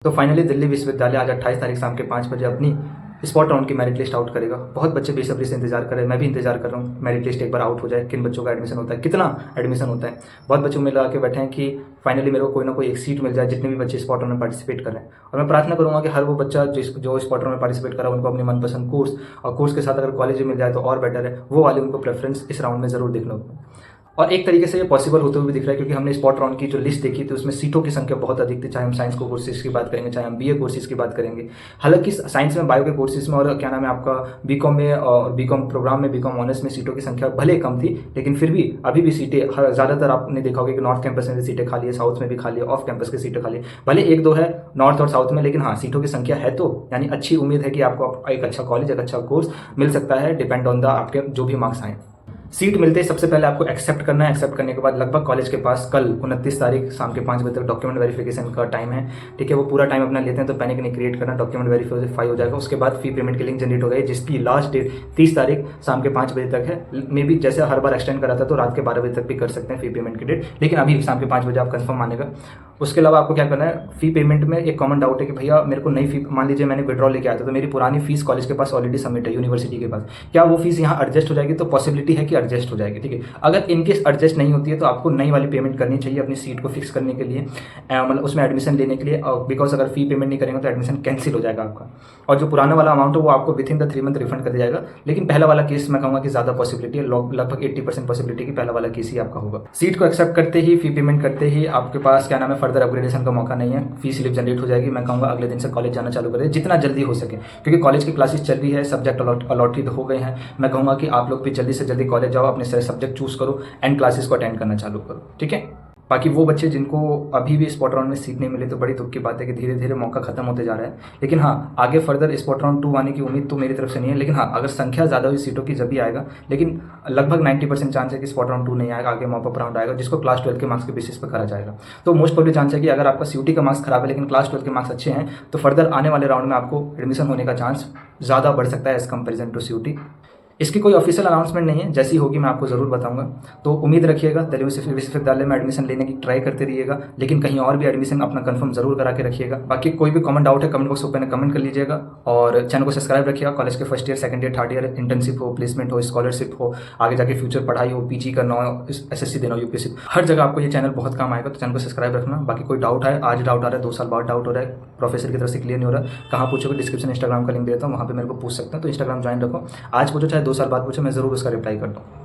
तो फाइनली दिल्ली विश्वविद्यालय आज 28 तारीख शाम के 5 बजे अपनी स्पॉट राउंड की मेरिट लिस्ट आउट करेगा। बहुत बच्चे बेसब्री से इंतजार कर रहे हैं, मैं भी इंतजार कर रहा हूँ मेरिट लिस्ट एक बार आउट हो जाए, किन बच्चों का एडमिशन होता है, कितना एडमिशन होता है। बहुत बच्चे उम्मीद लगा के बैठे हैं कि फाइनली मेरे को कोई ना कोई एक सीट मिल जाए, जितने भी बच्चे स्पॉट राउंड में पार्टिसिपेट कर रहे हैं। और मैं प्रार्थना करूँगा कि हर वो बच्चा जो स्पॉट राउंड में पार्टिसिपेट कर रहा है उनको अपने मनपसंद कोर्स और कोर्स के साथ अगर कॉलेज मिल जाए तो और बेटर है, वो वाले उनको प्रेफरेंस इस राउंड में ज़रूर देखना होगा। और एक तरीके से ये पॉसिबल होते हुए भी दिख रहा है, क्योंकि हमने स्पॉट राउंड की जो लिस्ट देखी थी उसमें सीटों की संख्या बहुत अधिक थी। चाहे हम साइंस को कोर्सेज की बात करेंगे, चाहे हम बीए कोर्सेज की बात करेंगे। हालांकि साइंस में, बायो के कोर्सेज में और क्या नाम है आपका बीकॉम में और बीकॉम प्रोग्राम में, बीकॉम ऑनर्स में सीटों की संख्या भले कम थी, लेकिन फिर भी अभी भी सीटें ज़्यादातर आपने देखा होगा कि नॉर्थ कैंपस में भी सीटें खाली है, साउथ में भी खाली है, ऑफ कैंपस की सीटें खाली है। भले एक दो है नॉर्थ और साउथ में, लेकिन हाँ सीटों की संख्या है, तो यानी अच्छी उम्मीद है कि आपको एक अच्छा कॉलेज, एक अच्छा कोर्स मिल सकता है, डिपेंड ऑन द आपके जो भी मार्क्स आए। सीट मिलते ही सबसे पहले आपको एक्सेप्ट करना है। एक्सेप्ट करने के बाद लगभग कॉलेज के पास कल 29 तारीख शाम के 5 बजे तक डॉक्यूमेंट वेरिफिकेशन का टाइम है। ठीक है, वो पूरा टाइम अपना लेते हैं, तो पैनिक नहीं क्रिएट करना। डॉक्यूमेंट वेरीफाई हो जाएगा, उसके बाद फी पेमेंट की लिंक जनरेट हो गई, जिसकी लास्ट डेट 30 तारीख शाम के 5 बजे तक है। मे बी जैसे हर बार एक्सटेंड करा था तो रात के 12 बजे तक भी कर सकते हैं फी पेमेंट की डेट, लेकिन अभी शाम के 5 बजे आप कंफर्म मानेगा। उसके अलावा आपको क्या करना है, फी पेमेंट में एक कॉमन डाउट है कि भैया मेरे को नई फी, मान लीजिए मैंने विड्रॉ लेके आया था तो मेरी पुरानी फीस कॉलेज के पास ऑलरेडी सबमिट है, यूनिवर्सिटी के पास, क्या वो फीस यहाँ एडजस्ट हो जाएगी? तो पॉसिबिलिटी है कि एडजस्ट हो जाएगी। ठीक है, अगर इनकेस एडजस्ट नहीं होती है तो आपको नई वाली पेमेंट करनी चाहिए अपनी सीट को फिक्स करने के लिए, मतलब उसमें एडमिशन लेने के लिए। बिकॉज अगर फी पेमेंट नहीं करेंगे तो एडमिशन कैंसिल हो जाएगा आपका, और जो पुराना वाला अमाउंट है वो आपको with in the 3 month refund कर दिया जाएगा। लेकिन पहला वाला केस मैं कहूँगा कि ज़्यादा पॉसिबिलिटी है, लगभग 80% पॉसिबिलिटी की पहला वाला केस ही आपका होगा। सीट को एक्सेप्ट करते ही, फी पेमेंट करते ही आपके पास क्या नाम है फर्दर अपग्रेडेशन का मौका नहीं है, फी स्लिप जनरेट हो जाएगी। मैं कहूँगा अगले दिन से कॉलेज जाना चालू करें जितना जल्दी हो सके, क्योंकि कॉलेज की क्लासेस चल रही है, सब्जेक्ट अलॉटेड हो गए हैं। मैं कहूँगा कि आप लोग भी जल्दी से जल्दी कॉलेज जाओ, अपने सब्जेक्ट चूज करो एंड क्लासेस को अटेंड करना चालू करो। ठीक है, बाकी वो बच्चे जिनको अभी भी स्पॉट राउंड में सीट नहीं मिली तो बड़ी दुख की बात है कि धीरे धीरे मौका खत्म होते जा रहा है। लेकिन हाँ, आगे फर्दर स्पॉट राउंड 2 आने की उम्मीद तो मेरी तरफ से नहीं है, लेकिन हाँ अगर संख्या ज़्यादा हुई सीटों की जब भी आएगा, लेकिन लगभग 90% चांस है कि स्पॉट राउंड 2 नहीं आएगा, आगे मॉप अप राउंड आएगा जिसको क्लास 12 के मार्क्स के बेसिस पर करा जाएगा। तो मोस्ट प्रोबेबली चांस है कि अगर आपका सीयूटी का मार्क्स खराब है लेकिन क्लास 12 के मार्क्स अच्छे हैं तो फर्दर आने वाले राउंड में आपको एडमिशन होने का चांस ज़्यादा बढ़ सकता है एज कंपेरिजन टू सीयूटी। इसकी कोई ऑफिशियल अनाउंसमेंट नहीं है, जैसी होगी मैं आपको ज़रूर बताऊंगा। तो उम्मीद रखिएगा, दिल्ली विश्वविद्यालय में एडमिशन लेने की ट्राई करते रहिएगा, लेकिन कहीं और भी एडमिशन अपना कंफर्म जरूर करा के रखिएगा। बाकी कोई भी कमेंट डाउट है कमेंट बॉक्स ओपन कमेंट कर लीजिएगा, और चैनल को सब्सक्राइब रखिएगा। कॉलेज के first year, second year, third year, internship हो, प्लेसमेंट हो, स्कॉलरशिप हो, आगे जाके फ्यूचर पढ़ाई हो, पीजी करना हो, एसएससी देना हो, यूपीएससी, हर जगह आपको ये चैनल बहुत काम आएगा। तो चैनल को सब्सक्राइब रखना। बाकी कोई डाउट है, आज डाउट आ रहा है, 2 साल बाद डाउट हो रहा है, प्रोफेसर की तरफ से क्लियर नहीं हो रहा है, कहाँ पूछोगे? डिस्क्रिप्शन इंस्टाग्राम का लिंक देता हूँ, वहाँ पे मेरे को पूछ सकते हैं। तो इंस्टाग्राम ज्वाइन रखो, आज पूछो चाहे 2 साल बाद पूछो, मैं जरूर उसका रिप्लाई करता हूँ।